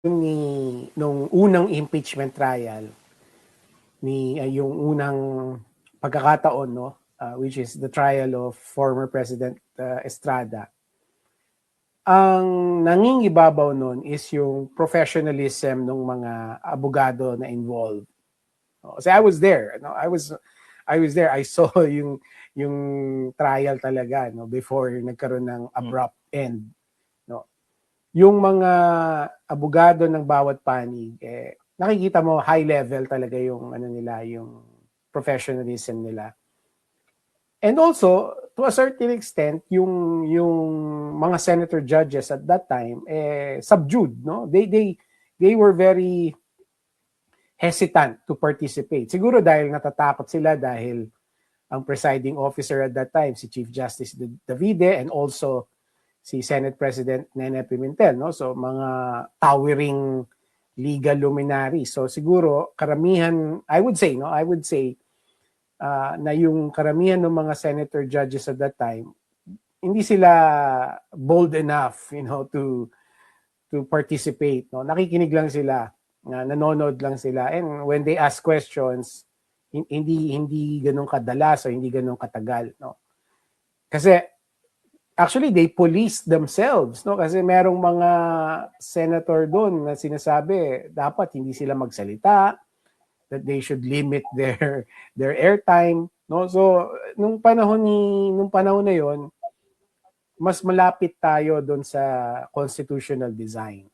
ni nung unang impeachment trial yung unang pagkakataon, no, which is the trial of former President Estrada. Ang nangingibabaw nun is yung professionalism ng mga abogado na involved. Kasi I was there, no? I was there. I saw yung trial talaga, no, before nagkaroon ng abrupt end, no. Yung mga abogado ng bawat panig, nakikita mo high level talaga yung ano nila, yung professionalism nila. And also, to a certain extent, yung mga senator judges at that time, subdued, no? They were very hesitant to participate. Siguro dahil natatakot sila dahil ang presiding officer at that time, si Chief Justice Davide, and also si Senate President Nene Pimentel, no? So mga towering legal luminaries. So siguro karamihan, I would say na yung karamihan ng mga senator judges at that time, hindi sila bold enough, to participate, no? Nakikinig lang sila, nanonood lang sila, and when they ask questions, hindi ganun kadalas o hindi ganun katagal, no? Kasi actually they police themselves, no? Kasi merong mga senator doon na sinasabi dapat hindi sila magsalita, that they should limit their airtime, no? So nung panahon na yon, mas malapit tayo doon sa constitutional design.